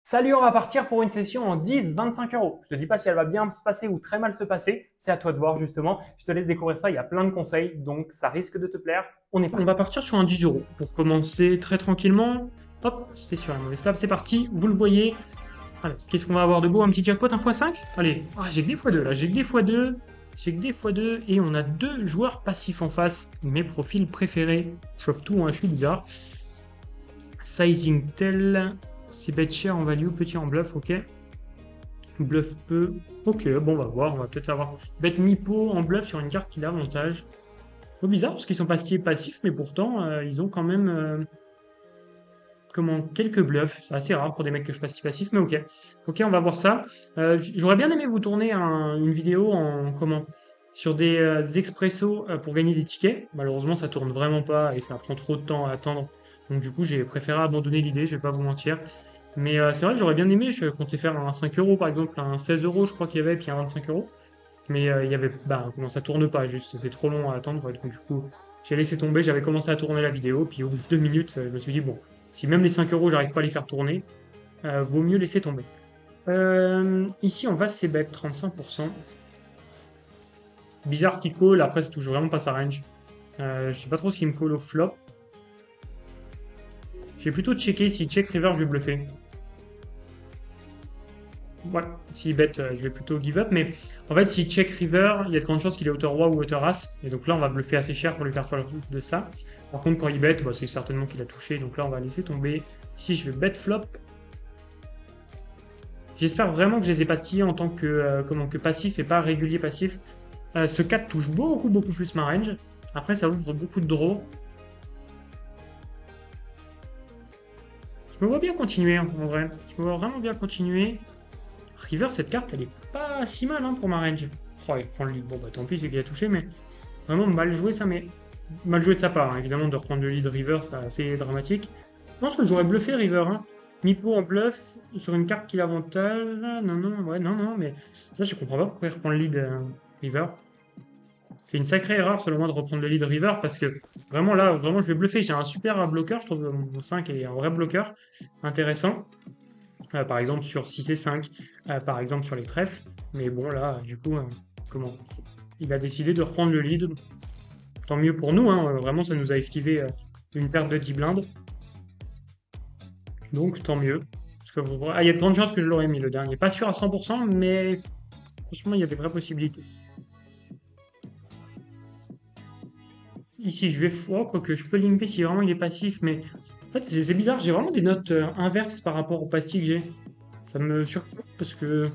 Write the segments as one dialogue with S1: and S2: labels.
S1: Salut, on va partir pour une session en 10-25 euros. Je te dis pas si elle va bien se passer ou très mal se passer, c'est à toi de voir justement. Je te laisse découvrir ça, il y a plein de conseils, donc ça risque de te plaire. On est
S2: On
S1: parti.
S2: va partir sur un 10 euros pour commencer très tranquillement. Hop, c'est sur la mauvaise table, c'est parti, vous le voyez. Allez, qu'est-ce qu'on va avoir de beau? Un petit jackpot, un x5? Allez, j'ai que des x2 là, j'ai que des x2, j'ai que des x2, et on a deux joueurs passifs en face. Mes profils préférés. Chauffe tout, hein, je suis bizarre. Sizing tel, c'est bet cher en value, petit en bluff, ok. Bluff peu, ok, bon on va voir, on va peut-être avoir bet mi-pot en bluff sur une carte qui a l'avantage. Un peu bizarre parce qu'ils sont pas si passifs, mais pourtant ils ont quand même quelques bluffs. C'est assez rare pour des mecs que je passe si passif, mais ok. Ok, on va voir ça. J'aurais bien aimé vous tourner une vidéo sur des expressos pour gagner des tickets. Malheureusement, ça tourne vraiment pas et ça prend trop de temps à attendre. Donc du coup, j'ai préféré abandonner l'idée, je vais pas vous mentir. Mais c'est vrai que j'aurais bien aimé, je comptais faire un 5 euros par exemple, un 16 euros je crois qu'il y avait, puis un 25 euros. Mais il y avait, bah, comment ça tourne pas, juste, c'est trop long à attendre. Ouais, donc du coup, j'ai laissé tomber, j'avais commencé à tourner la vidéo, puis au bout de 2 minutes, je me suis dit, bon, si même les 5 euros, j'arrive pas à les faire tourner, vaut mieux laisser tomber. Ici, on va c-bet 35%. Bizarre qui call, après, ça touche vraiment pas sa range. Je sais pas trop ce qu'il me call au flop. J'ai plutôt checké, si check river, je vais bluffer. Ouais, s'il bet, je vais plutôt give up. Mais en fait, si check river, il y a de grandes chances qu'il ait hauteur roi ou hauteur as. Et donc là, on va bluffer assez cher pour lui faire faire de ça. Par contre, quand il bet, bah, c'est certainement qu'il a touché. Donc là, on va laisser tomber. Ici, je vais bet flop. J'espère vraiment que je les ai pastillés en tant que passif et pas régulier passif. Ce 4 touche beaucoup plus ma range. Après, ça ouvre beaucoup de draws. Je me vois bien continuer, en vrai. Je me vois vraiment bien continuer. River, cette carte, elle est pas si mal hein, pour ma range. Oh, il prend le lead. Bon, bah tant pis, c'est qu'il a touché, mais vraiment mal joué ça, mais mal joué de sa part. Hein. Évidemment, de reprendre le lead River, c'est assez dramatique. Je pense que j'aurais bluffé River. Hein. Mi-pot en bluff sur une carte qui l'avantage. Non, non, ouais, non, non, mais là, je comprends pas pourquoi il reprend le lead River. C'est une sacrée erreur, selon moi, de reprendre le lead River parce que vraiment là, vraiment, je vais bluffer. J'ai un super bloqueur, je trouve mon 5 est un vrai bloqueur intéressant. Par exemple sur 6 et 5, par exemple sur les trèfles. Mais bon, là, du coup, comment il a décidé de reprendre le lead. Tant mieux pour nous, hein, vraiment, ça nous a esquivé une perte de 10 blindes. Donc, tant mieux. Parce que, il y a de grandes chances que je l'aurais mis le dernier. Pas sûr à 100%, mais franchement, il y a des vraies possibilités. Ici, je vais quoique je peux limper si vraiment il est passif, mais en fait, c'est bizarre, j'ai vraiment des notes inverses par rapport au pastis que j'ai. Ça me surprend parce que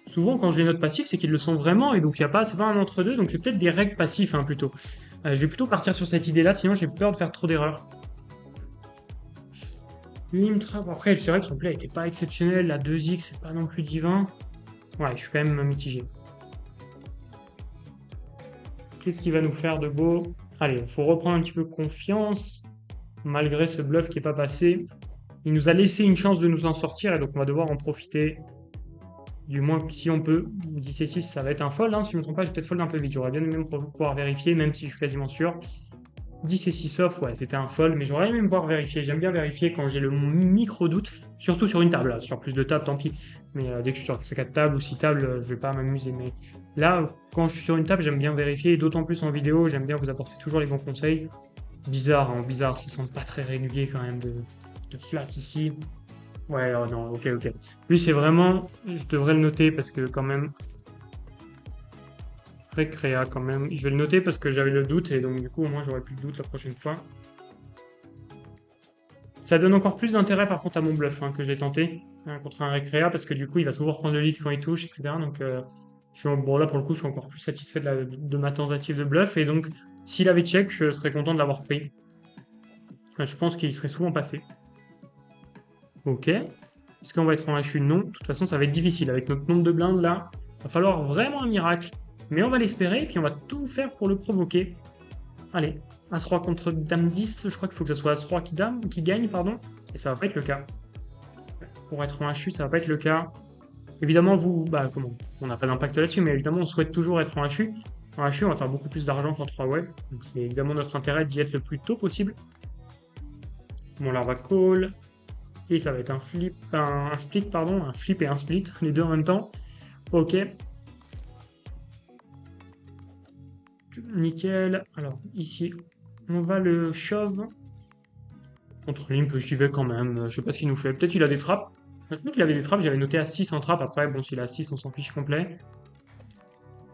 S2: souvent, quand je les note passifs, c'est qu'ils le sont vraiment, et donc il y a pas, c'est pas un entre-deux, donc c'est peut-être des règles passifs hein, plutôt. Je vais plutôt partir sur cette idée-là, sinon j'ai peur de faire trop d'erreurs. Limtrap, après, c'est vrai que son play était pas exceptionnel, la 2x, c'est pas non plus divin. Ouais, je suis quand même mitigé. Qu'est-ce qu'il va nous faire de beau? Allez, il faut reprendre un petit peu confiance, malgré ce bluff qui est pas passé. Il nous a laissé une chance de nous en sortir, et donc on va devoir en profiter. Du moins, si on peut. 10 et 6, ça va être un fold. Hein. Si je ne me trompe pas, je vais peut-être fold un peu vite. J'aurais bien aimé pouvoir vérifier, même si je suis quasiment sûr. 10 et 6 off, ouais, c'était un fold, mais j'aurais aimé me voir vérifier. J'aime bien vérifier quand j'ai le micro-doute, surtout sur une table. Là. Sur plus de tables, tant pis. Mais dès que je suis sur 4 tables ou 6 tables, je vais pas m'amuser. Mais là, quand je suis sur une table, j'aime bien vérifier. Et d'autant plus en vidéo, j'aime bien vous apporter toujours les bons conseils. Bizarre, hein, bizarre. Ça semble pas très régulier quand même de flat ici. Ouais, oh non, ok, ok. Lui, c'est vraiment, je devrais le noter parce que quand même, récréa quand même. Je vais le noter parce que j'avais le doute et donc du coup, au moins, j'aurai plus de doute la prochaine fois. Ça donne encore plus d'intérêt par contre à mon bluff hein, que j'ai tenté hein, contre un récréa parce que du coup, il va souvent reprendre le lead quand il touche, etc. Donc, bon, là, pour le coup, je suis encore plus satisfait de ma tentative de bluff et donc, s'il avait check, je serais content de l'avoir pris. Je pense qu'il serait souvent passé. Ok. Est-ce qu'on va être en HU? Non. De toute façon, ça va être difficile. Avec notre nombre de blindes là, il va falloir vraiment un miracle. Mais on va l'espérer et puis on va tout faire pour le provoquer. Allez, As-Roi contre Dame 10. Je crois qu'il faut que ce soit As-Roi qui gagne, pardon. Et ça va pas être le cas. Pour être en HU, ça va pas être le cas. Évidemment, vous, bah comment? On n'a pas d'impact là-dessus, mais évidemment, on souhaite toujours être en HU. En HU, on va faire beaucoup plus d'argent qu'en 3 web. Donc c'est évidemment notre intérêt d'y être le plus tôt possible. Bon, là, on va call. Et ça va être un flip, un split, pardon, un flip et un split, les deux en même temps. Ok. Nickel. Alors, ici, on va le shove. Contre limp, j'y vais quand même. Je sais pas ce qu'il nous fait. Peut-être qu'il a des trappes. Je crois qu'il avait des trappes, j'avais noté à 6 en trappe. Après, bon, s'il a 6, on s'en fiche complet.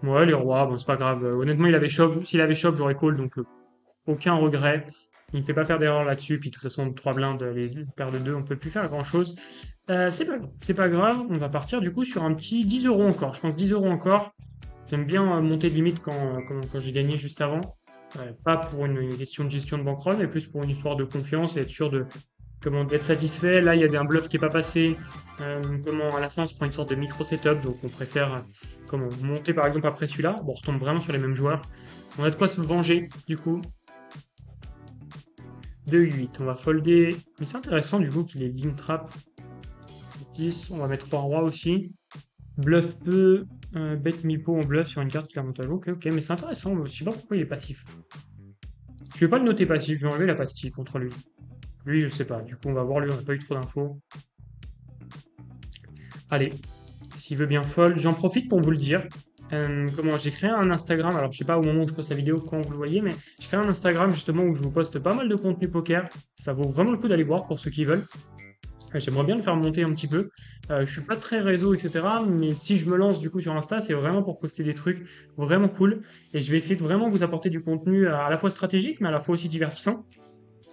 S2: Ouais, les rois, bon, c'est pas grave. Honnêtement, il avait shove. S'il avait shove, j'aurais call, donc aucun regret. Il ne fait pas faire d'erreur là-dessus. Puis de toute façon, 3 blindes, les paires de 2, on peut plus faire grand-chose. C'est pas grave. On va partir du coup sur un petit 10 euros encore. Je pense 10 euros encore. J'aime bien monter de limite quand j'ai gagné juste avant. Pas pour une question de gestion de bankroll, mais plus pour une histoire de confiance et être sûr d'être satisfait. Là, il y a un bluff qui n'est pas passé. À la fin, on se prend une sorte de micro setup, donc on préfère monter par exemple après celui-là. Bon, on retombe vraiment sur les mêmes joueurs. On a de quoi se venger, du coup. 2-8, on va folder. Mais c'est intéressant, du coup, qu'il ait ligne trap. 10, on va mettre 3 rois aussi. Bluff peu, bet mi-pot en bluff sur une carte qui est avantageux. Ok, mais c'est intéressant. Je sais pas pourquoi il est passif. Je vais pas le noter passif, je vais enlever la pastille contre lui. Lui, je sais pas. Du coup, on va voir lui, on n'a pas eu trop d'infos. Allez, s'il veut bien fold, j'en profite pour vous le dire. J'ai créé un Instagram, alors je sais pas au moment où je poste la vidéo quand vous le voyez, mais j'ai créé un Instagram justement où je vous poste pas mal de contenu poker. Ça vaut vraiment le coup d'aller voir pour ceux qui veulent. J'aimerais bien le faire monter un petit peu. Je suis pas très réseau, etc. Mais si je me lance du coup sur Insta, c'est vraiment pour poster des trucs vraiment cool. Et je vais essayer de vraiment vous apporter du contenu à la fois stratégique, mais à la fois aussi divertissant.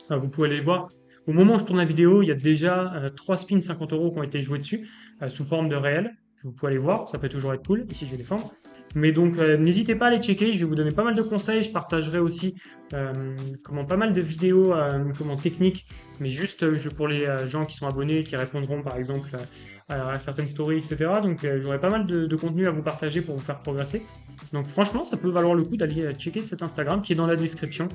S2: Vous pouvez aller le voir. Au moment où je tourne la vidéo, il y a déjà 3 spins 50 euros qui ont été joués dessus, sous forme de réel. Vous pouvez aller voir, ça peut toujours être cool. Ici, je vais défendre. Mais donc, n'hésitez pas à les checker. Je vais vous donner pas mal de conseils. Je partagerai aussi pas mal de vidéos techniques, mais juste pour les gens qui sont abonnés, qui répondront par exemple à certaines stories, etc. Donc, j'aurai pas mal de contenu à vous partager pour vous faire progresser. Donc, franchement, ça peut valoir le coup d'aller checker cet Instagram qui est dans la description.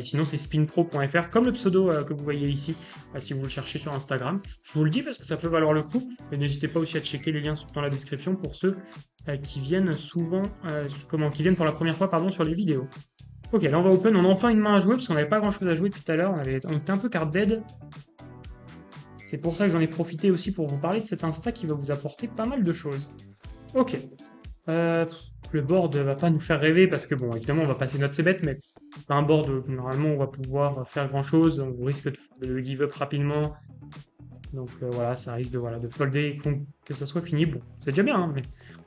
S2: Sinon, c'est spinpro.fr, comme le pseudo que vous voyez ici, si vous le cherchez sur Instagram. Je vous le dis parce que ça peut valoir le coup. Et n'hésitez pas aussi à checker les liens dans la description pour ceux qui viennent qui viennent pour la première fois, pardon, sur les vidéos. Ok, là on va open, on a enfin une main à jouer parce qu'on n'avait pas grand chose à jouer depuis tout à l'heure, on était un peu card dead. C'est pour ça que j'en ai profité aussi pour vous parler de cet Insta qui va vous apporter pas mal de choses. Ok. Le board va pas nous faire rêver parce que bon, évidemment on va passer notre c-bet, mais pas un board où normalement on va pouvoir faire grand chose, on risque de give up rapidement. Donc voilà, ça risque de folder et que ça soit fini. Bon, c'est déjà bien, hein, mais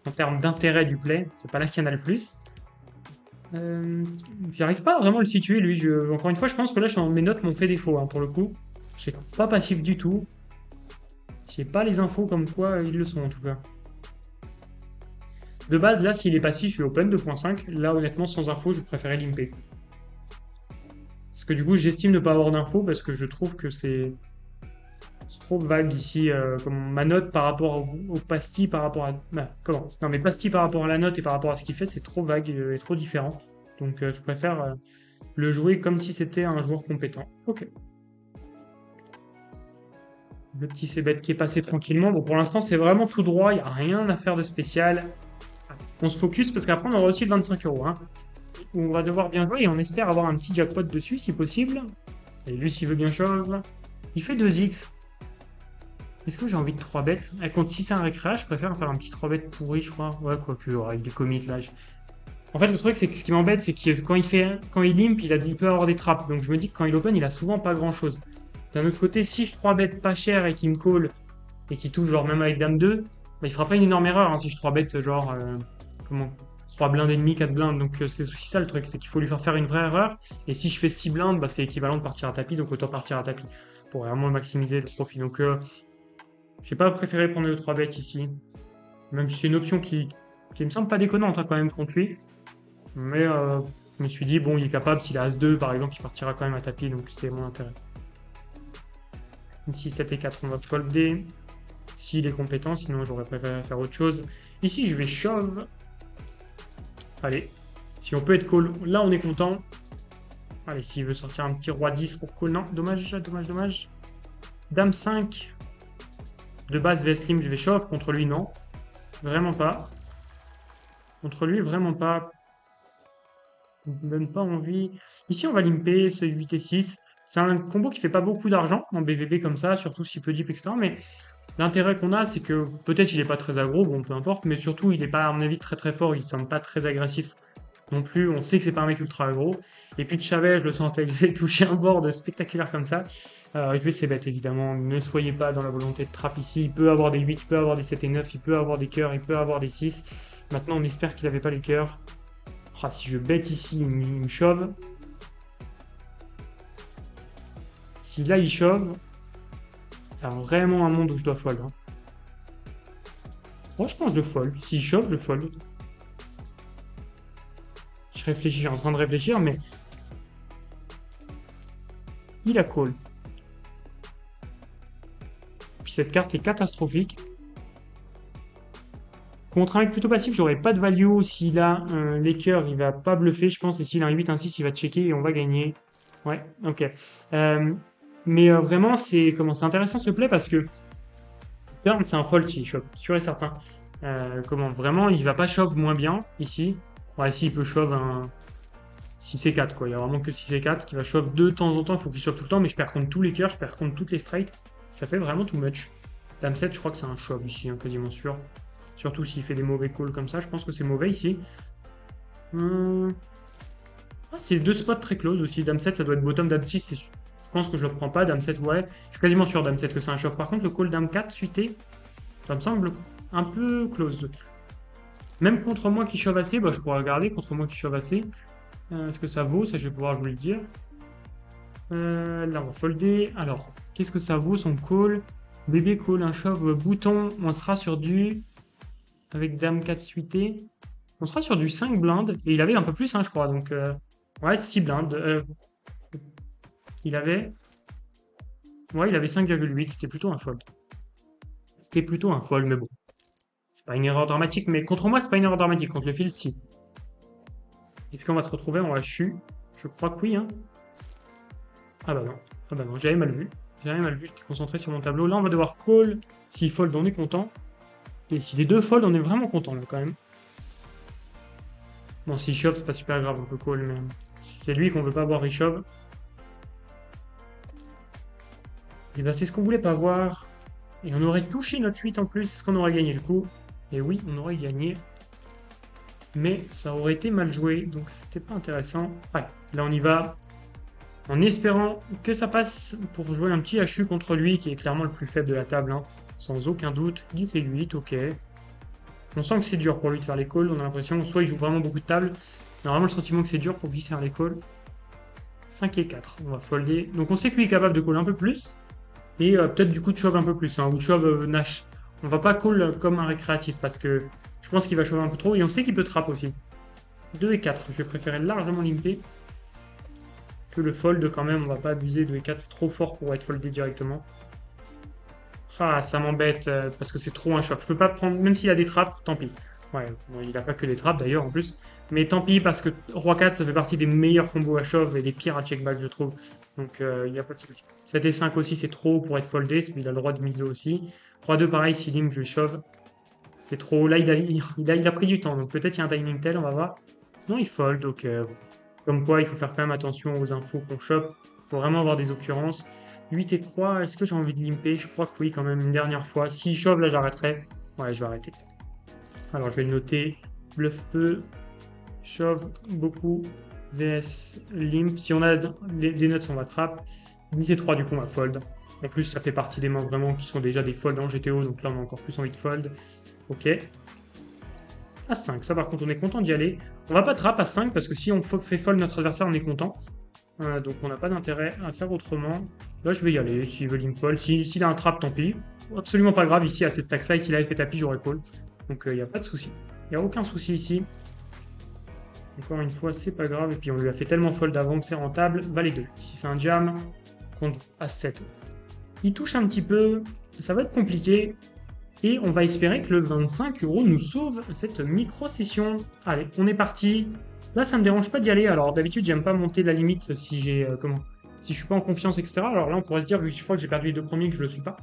S2: en termes d'intérêt du play, c'est pas là qu'il y en a le plus. J'arrive pas à vraiment le situer, lui. Encore une fois, je pense que là, mes notes m'ont fait défaut, hein, pour le coup. Je suis pas passif du tout. J'ai pas les infos comme quoi ils le sont, en tout cas. De base, là, s'il est passif, il est open 2.5. Là, honnêtement, sans info, je préférais limper. Parce que du coup, j'estime ne pas avoir d'infos parce que je trouve que c'est trop vague ici, comme ma note par rapport au pastis, par rapport à... Non, mes pastis par rapport à la note et par rapport à ce qu'il fait, c'est trop vague et trop différent. Donc je préfère le jouer comme si c'était un joueur compétent. Ok. Le petit c-bet qui est passé tranquillement. Bon, pour l'instant, c'est vraiment tout droit, il n'y a rien à faire de spécial. On se focus parce qu'après, on aura aussi le 25 euros. Hein. On va devoir bien jouer et on espère avoir un petit jackpot dessus si possible. Et lui, s'il veut bien shove, il fait 2x. Est-ce que j'ai envie de 3 bêtes? Si c'est un récréa, je préfère faire un petit 3 bêtes pourri, je crois. Ouais, quoique, avec des commits là. En fait, le truc, c'est que ce qui m'embête, c'est que quand il limp, il peut avoir des trappes. Donc je me dis que quand il open, il a souvent pas grand chose. D'un autre côté, si je 3 bêtes pas cher et qu'il me call et qu'il touche, genre même avec Dame 2, bah, il fera pas une énorme erreur hein, si je 3 bêtes, genre, 3 blindes et demi, 4 blindes. Donc c'est aussi ça le truc, c'est qu'il faut lui faire une vraie erreur. Et si je fais 6 blindes, bah, c'est équivalent de partir à tapis, donc autant partir à tapis pour vraiment maximiser le profit. Donc j'ai pas préféré prendre le 3 bêtes ici. Même si c'est une option qui me semble pas déconnante hein, quand même contre lui. Mais je me suis dit, bon, il est capable, s'il a As-2 par exemple, il partira quand même à tapis, donc c'était mon intérêt. Ici 7 et 4, on va folder. S'il est compétent, sinon j'aurais préféré faire autre chose. Ici, je vais shove. Allez, si on peut être call, là on est content. Allez, s'il veut sortir un petit roi 10 pour call, non, dommage. Dame 5. De base, VS Slim, je vais shove. Contre lui, non. Vraiment pas. Contre lui, vraiment pas. Il me donne pas envie. Ici, on va limper ce 8 et 6. C'est un combo qui fait pas beaucoup d'argent en BVB comme ça, surtout s'il peut deep, etc. Mais l'intérêt qu'on a, c'est que peut-être il est pas très aggro, bon, peu importe, mais surtout il est pas, à mon avis, très très fort, il semble pas très agressif non plus. On sait que c'est pas un mec ultra aggro. Et puis de Chavez, je le sentais que j'ai touché un board spectaculaire comme ça. SV, c'est bête évidemment. Ne soyez pas dans la volonté de trap ici. Il peut avoir des 8, il peut avoir des 7 et 9, il peut avoir des cœurs, il peut avoir des 6. Maintenant, on espère qu'il avait pas les cœurs. Ah, si je bête ici, il me chauve. Si là, il chauve, il y a vraiment un monde où je dois fold. Hein. Moi, je pense que je fold. S'il chauffe, je fold. Je réfléchis, je suis en train de réfléchir, mais il a call. Puis cette carte est catastrophique. Contre un mec plutôt passif, j'aurais pas de value. S'il a les cœurs, il va pas bluffer, je pense. Et s'il a un 8, un 6, il va checker et on va gagner. Ouais, ok. Mais vraiment, c'est intéressant ce play parce que turn, c'est un fold s'il shove, sûr et certain. Vraiment, il va pas shove moins bien ici. Ouais, ici, il peut shove un 6 et 4, quoi. Il y a vraiment que 6 et 4 qui va shove de temps en temps. Il faut qu'il shove tout le temps, mais je perds contre tous les cœurs, je perds contre toutes les straights. Ça fait vraiment too much. Dame 7, je crois que c'est un shove ici, hein, quasiment sûr. Surtout s'il fait des mauvais calls comme ça, je pense que c'est mauvais ici. Ah, c'est deux spots très close aussi. Dame 7, ça doit être bottom. Dame 6, je pense que je le prends pas. Dame 7, ouais. Je suis quasiment sûr, Dame 7, que c'est un shove. Par contre, le call Dame 4 suité, ça me semble un peu close. Même contre moi qui shove assez, bah, je pourrais regarder contre moi qui shove assez. Est-ce que ça vaut? Ça, je vais pouvoir vous le dire. Là, on va folder. Alors, qu'est-ce que ça vaut son call? Bébé call, un shove bouton. On sera sur du... Avec Dame 4 suité. On sera sur du 5 blindes. Et il avait un peu plus, hein, je crois. Donc, ouais, 6 blindes. Il avait... Ouais, il avait 5,8. C'était plutôt un fold. C'était plutôt un fold, mais bon. C'est pas une erreur dramatique. Mais contre moi, c'est pas une erreur dramatique. Contre le field, si. Est-ce qu'on va se retrouver en HU? Je crois que oui, hein. Ah bah non. Ah bah non, j'avais mal vu. J'avais mal vu, j'étais concentré sur mon tableau. Là, on va devoir call. S'il fold, on est content. Et si les deux fold, on est vraiment content, là, quand même. Bon, s'il shove, c'est pas super grave, on peut call, mais... C'est lui qu'on veut pas voir, il shove. Et bah, c'est ce qu'on voulait pas voir. Et on aurait touché notre 8 en plus, c'est ce qu'on aurait gagné, du coup. Et oui, on aurait gagné. Mais ça aurait été mal joué, donc c'était pas intéressant. Allez, là, on y va. En espérant que ça passe pour jouer un petit HU contre lui, qui est clairement le plus faible de la table, hein. Sans aucun doute. 10 et 8, ok. On sent que c'est dur pour lui de faire les calls, on a l'impression, soit il joue vraiment beaucoup de tables, on a vraiment le sentiment que c'est dur pour lui faire les calls. 5 et 4, on va folder. Donc on sait que lui est capable de call un peu plus, et peut-être du coup de shove un peu plus, hein, ou shove Nash. On va pas call comme un récréatif, parce que je pense qu'il va shove un peu trop, et on sait qu'il peut trap aussi. 2 et 4, je vais préférer largement limper que le fold quand même, on va pas abuser. 2 et 4, c'est trop fort pour être foldé directement. Ah, ça m'embête parce que c'est trop un shove. Je peux pas prendre, même s'il a des trappes, tant pis. Ouais, bon, il a pas que des trappes d'ailleurs en plus. Mais tant pis parce que Roi 4, ça fait partie des meilleurs combos à shove et des pires à check back, je trouve. Donc il n'y a pas de souci. 7 et 5 aussi, c'est trop pour être foldé. Il a le droit de miser aussi. Roi 2, pareil, si lim, je shove. C'est trop. Là, il a pris du temps. Donc peut-être il y a un timing tel, on va voir. Non, il fold. Donc comme quoi, il faut faire quand même attention aux infos qu'on chope. Il faut vraiment avoir des occurrences. 8 et 3, est-ce que j'ai envie de limper? Je crois que oui, quand même, une dernière fois. Si shove, là, j'arrêterai. Ouais, je vais arrêter. Alors, je vais le noter. Bluff peu. Shove beaucoup. VS limp. Si on a des notes, on va trap. 10 et 3, du coup, on va fold. En plus, ça fait partie des mains vraiment qui sont déjà des folds en GTO. Donc là, on a encore plus envie de fold. Ok. À 5. Ça, par contre, on est content d'y aller. On va pas trap à 5 parce que si on fait fold notre adversaire, on est content. Donc on n'a pas d'intérêt à faire autrement. Là je vais y aller, s'il veut lim fold. S'il a un trap, tant pis. Absolument pas grave ici à ces stacks size, s'il avait fait tapis, j'aurais call. Donc il n'y a pas de souci. Il n'y a aucun souci ici. Encore une fois, c'est pas grave. Et puis on lui a fait tellement fold avant que c'est rentable. Valet 2. Ici c'est un jam. Contre As7. Il touche un petit peu. Ça va être compliqué. Et on va espérer que le 25 € nous sauve cette micro-session. Allez, on est parti. Là, ça me dérange pas d'y aller. Alors, d'habitude, j'aime pas monter la limite si j'ai si je suis pas en confiance, etc. Alors là, on pourrait se dire, vu que je crois que j'ai perdu les deux premiers, que je le suis pas.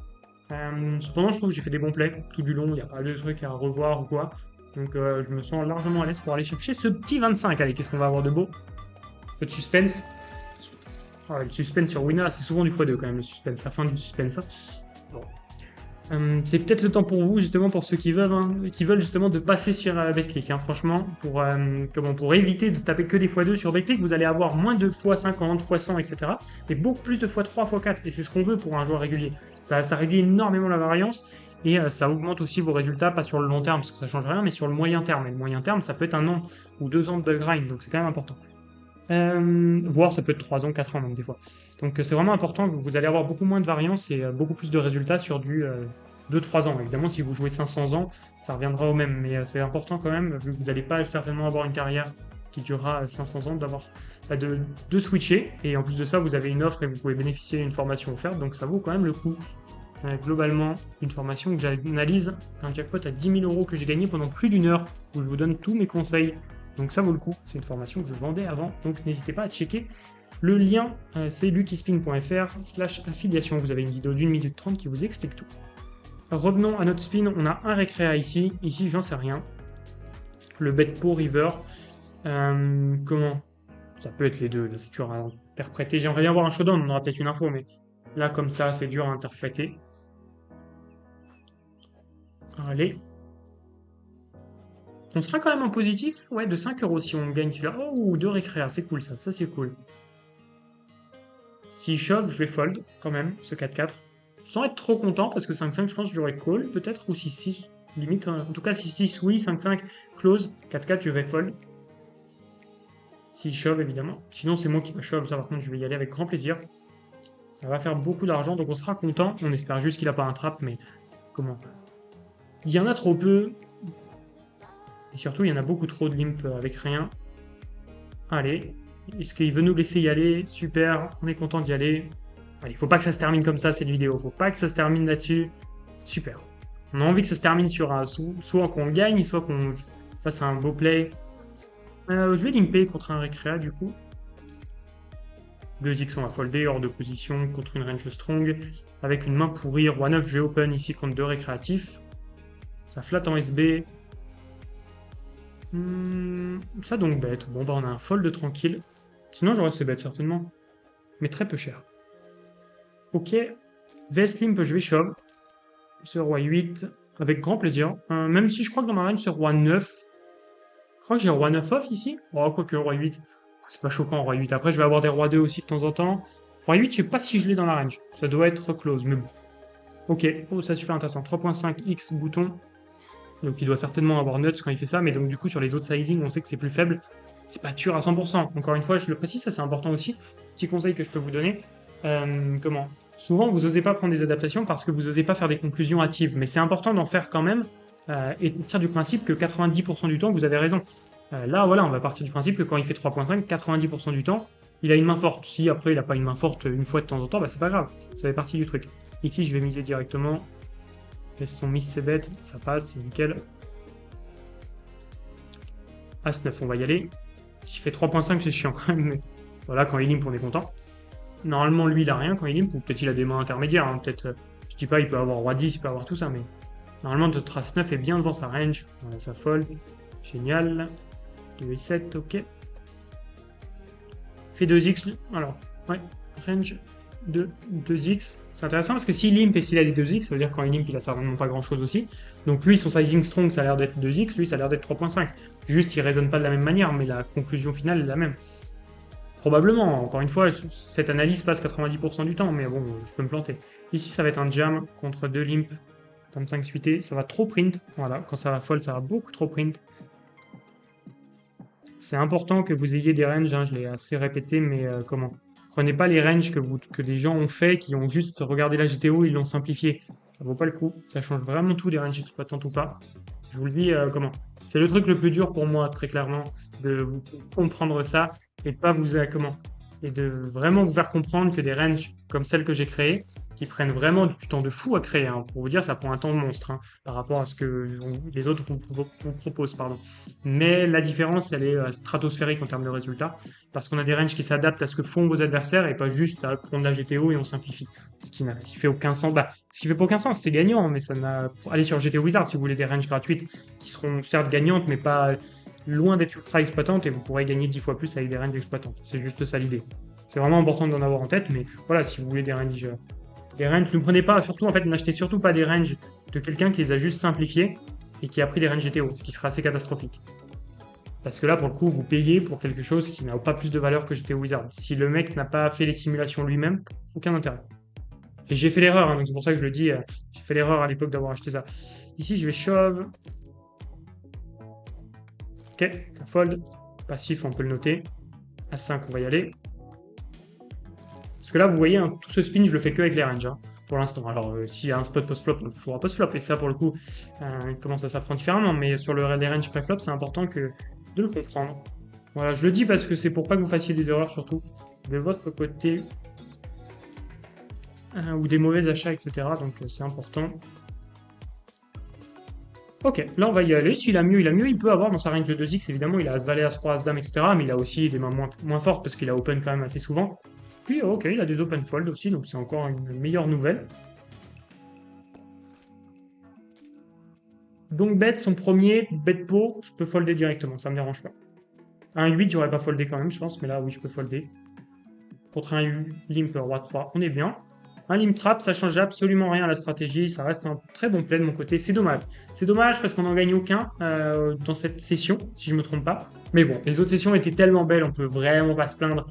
S2: Cependant, je trouve que j'ai fait des bons plays tout du long. Il n'y a pas de trucs à revoir ou quoi. Donc, je me sens largement à l'aise pour aller chercher ce petit 25. Allez, qu'est-ce qu'on va avoir de beau? Un peu de suspense. Ah, le suspense sur Winner, c'est souvent du x2 quand même, le suspense, la fin du suspense. Bon. C'est peut-être le temps pour vous, justement, pour ceux qui veulent justement de passer sur BetClick. Hein, franchement, pour éviter de taper que des x2 sur BetClick, vous allez avoir moins de x50, x100, etc. Mais beaucoup plus de x3, x4. Et c'est ce qu'on veut pour un joueur régulier. Ça réduit énormément la variance et ça augmente aussi vos résultats, pas sur le long terme, parce que ça change rien, mais sur le moyen terme. Et le moyen terme, ça peut être 1 an ou 2 ans de grind, donc c'est quand même important. Voire ça peut être 3 ans, 4 ans même des fois. Donc c'est vraiment important que vous allez avoir beaucoup moins de variance et beaucoup plus de résultats sur du 2-3 ans. Évidemment, si vous jouez 500 ans, ça reviendra au même, mais c'est important quand même, vu que vous n'allez pas certainement avoir une carrière qui durera 500 ans, de switcher. Et en plus de ça, vous avez une offre et vous pouvez bénéficier d'une formation offerte, donc ça vaut quand même le coup. Globalement, une formation que j'analyse, un jackpot à 10 000 € que j'ai gagné pendant plus d'1 heure, où je vous donne tous mes conseils. Donc ça vaut le coup, c'est une formation que je vendais avant, donc n'hésitez pas à checker. Le lien, c'est luckyspin.fr/affiliation. Vous avez une vidéo d'1 minute 30 qui vous explique tout. Revenons à notre spin, on a un récréa ici. Ici, j'en sais rien. Le bet pour river. Comment? Ça peut être les deux, là c'est dur à interpréter. J'aimerais bien voir un showdown, on aura peut-être une info, mais là comme ça, c'est dur à interpréter. Allez. On sera quand même en positif, ouais, de 5 € si on gagne celui-là. Oh, 2 récréas, c'est cool ça c'est cool. S'il shove, je vais fold quand même, ce 4-4. Sans être trop content, parce que 5-5, je pense que j'aurais call, peut-être, ou 6-6. Limite, en tout cas, 6-6, oui, 5-5, close, 4-4, je vais fold. S'il shove, évidemment. Sinon, c'est moi qui va shove, ça par contre, je vais y aller avec grand plaisir. Ça va faire beaucoup d'argent, donc on sera content. On espère juste qu'il n'a pas un trap, mais comment? Il y en a trop peu. Et surtout, il y en a beaucoup trop de limp avec rien. Allez. Est-ce qu'il veut nous laisser y aller? Super, on est content d'y aller. Allez, il faut pas que ça se termine comme ça, cette vidéo. Faut pas que ça se termine là-dessus. Super. On a envie que ça se termine sur un soit qu'on gagne, soit qu'on fasse un beau play. Je vais limper contre un récréa, du coup. 2x, on va folder, hors de position, contre une range strong. Avec une main pourrie, roi 9, je vais open ici contre 2 récréatifs. Ça flatte en SB. Ça donc bête. Bon, bah on a un fold tranquille. Sinon, j'aurais ce bet certainement. Mais très peu cher. Ok. VS limp, je vais shove. Ce roi 8. Avec grand plaisir. Même si je crois que dans ma range, c'est roi 9. Je crois que j'ai roi 9 off ici. Oh, quoique roi 8. C'est pas choquant, roi 8. Après, je vais avoir des rois 2 aussi de temps en temps. Roi 8, je sais pas si je l'ai dans la range. Ça doit être close, mais bon. Ok. Oh, ça super intéressant. 3.5x bouton. Donc il doit certainement avoir nuts quand il fait ça, mais donc du coup sur les autres sizing, on sait que c'est plus faible. C'est pas sûr à 100%. Encore une fois, je le précise, ça c'est important aussi. Petit conseil que je peux vous donner. Souvent, vous n'osez pas prendre des adaptations parce que vous n'osez pas faire des conclusions hâtives. Mais c'est important d'en faire quand même et de partir du principe que 90% du temps, vous avez raison. Là, voilà, on va partir du principe que quand il fait 3.5, 90% du temps, il a une main forte. Si après il n'a pas une main forte une fois de temps en temps, bah, c'est pas grave. Ça fait partie du truc. Ici, je vais miser directement. Laisse son miss, c'est bête, ça passe, c'est nickel. As-9, on va y aller. S'il fait 3.5, c'est chiant quand même, mais voilà, quand il limp, on est content. Normalement, lui, il a rien quand il limp, ou peut-être il a des mains intermédiaires. Hein. Peut-être, je dis pas, il peut avoir roi 10, il peut avoir tout ça, mais normalement, notre As-9 est bien devant sa range. Voilà, ça fold. Génial. 2 et 7, ok. Fait 2x, alors, ouais, range. 2x, c'est intéressant parce que s'il limp et s'il a des 2x, ça veut dire que quand il limp, il a certainement pas grand chose aussi. Donc lui, son sizing strong, ça a l'air d'être 2x, lui, ça a l'air d'être 3.5. Juste, il résonne pas de la même manière, mais la conclusion finale est la même. Probablement, encore une fois, cette analyse passe 90% du temps, mais bon, je peux me planter. Ici, ça va être un jam contre 2 limp, comme 5 suité, ça va trop print. Voilà, quand ça va fold, ça va beaucoup trop print. C'est important que vous ayez des ranges, hein, je l'ai assez répété, mais comment? Prenez pas les ranges que des gens ont fait, qui ont juste regardé la GTO, ils l'ont simplifié. Ça vaut pas le coup. Ça change vraiment tout, les ranges exploitantes ou pas. Je vous le dis, comment? C'est le truc le plus dur pour moi, très clairement, de comprendre ça et de pas vous et de vraiment vous faire comprendre que des ranges comme celles que j'ai créées, qui prennent vraiment du temps de fou à créer. Hein. Pour vous dire, ça prend un temps de monstre hein, par rapport à ce que les autres vous proposent. Pardon. Mais la différence, elle est stratosphérique en termes de résultats, parce qu'on a des ranges qui s'adaptent à ce que font vos adversaires et pas juste à prendre la GTO et on simplifie. Ce qui fait aucun sens. Bah, ce qui fait pas aucun sens, c'est gagnant, mais ça n'a. Allez sur GTO Wizard si vous voulez des ranges gratuites qui seront certes gagnantes, mais pas loin d'être ultra exploitantes et vous pourrez gagner 10 fois plus avec des ranges exploitantes. C'est juste ça l'idée. C'est vraiment important d'en avoir en tête, mais voilà, si vous voulez des ranges, ne prenez pas, surtout en fait, n'achetez surtout pas des ranges de quelqu'un qui les a juste simplifiés et qui a pris des ranges GTO, ce qui sera assez catastrophique. Parce que là, pour le coup, vous payez pour quelque chose qui n'a pas plus de valeur que GTO Wizard. Si le mec n'a pas fait les simulations lui-même, aucun intérêt. Et j'ai fait l'erreur, hein, donc c'est pour ça que je le dis, j'ai fait l'erreur à l'époque d'avoir acheté ça. Ici, je vais shove. Ok, ça fold. Passif, on peut le noter. A5, on va y aller. Parce que là, vous voyez, hein, tout ce spin, je le fais que avec les ranges, hein, pour l'instant. Alors, s'il y a un spot post-flop, on le jouera post-flop. Et ça, pour le coup, il commence à s'apprendre différemment. Mais sur les ranges pré-flop, c'est important de le comprendre. Voilà, je le dis parce que c'est pour pas que vous fassiez des erreurs, surtout de votre côté. Ou des mauvais achats, etc. Donc, c'est important. Ok, là on va y aller. S'il a mieux, il a mieux. Il peut avoir dans sa range de 2x, évidemment, il a As-Valet, As-Roi, As-Dame, etc. Mais il a aussi des mains moins fortes parce qu'il a open quand même assez souvent. Puis, ok, il a des open fold aussi, donc c'est encore une meilleure nouvelle. Donc, bet, son premier, bet pot, je peux folder directement, ça me dérange pas. Un 8, j'aurais pas foldé quand même, je pense, mais là, oui, je peux folder. Contre un limp Roi 3, on est bien. Un limp trap, ça change absolument rien à la stratégie, ça reste un très bon play de mon côté. C'est dommage. C'est dommage parce qu'on n'en gagne aucun dans cette session, si je ne me trompe pas. Mais bon, les autres sessions étaient tellement belles, on peut vraiment pas se plaindre.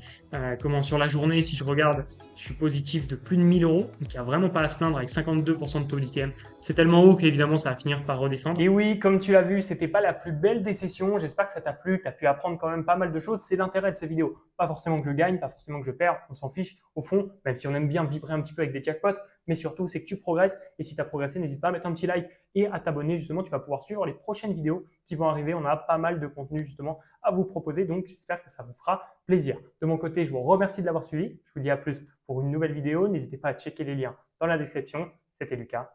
S2: Comment sur la journée, si je regarde, je suis positif de plus de 1000 euros, donc il n'y a vraiment pas à se plaindre avec 52% de taux d'ITM. C'est tellement haut qu'évidemment ça va finir par redescendre.
S1: Et oui, comme tu l'as vu, c'était pas la plus belle des sessions. J'espère que ça t'a plu, que tu as pu apprendre quand même pas mal de choses. C'est l'intérêt de ces vidéos. Pas forcément que je gagne, pas forcément que je perds, on s'en fiche au fond, même si on aime bien vibrer un petit peu avec des jackpots, mais surtout c'est que tu progresses. Et si tu as progressé, n'hésite pas à mettre un petit like et à t'abonner. Justement, tu vas pouvoir suivre les prochaines vidéos qui vont arriver. On a pas mal de contenu justement à vous proposer, donc j'espère que ça vous fera plaisir. De mon côté, je vous remercie de l'avoir suivi. Je vous dis à plus pour une nouvelle vidéo. N'hésitez pas à checker les liens dans la description. C'était Lucas.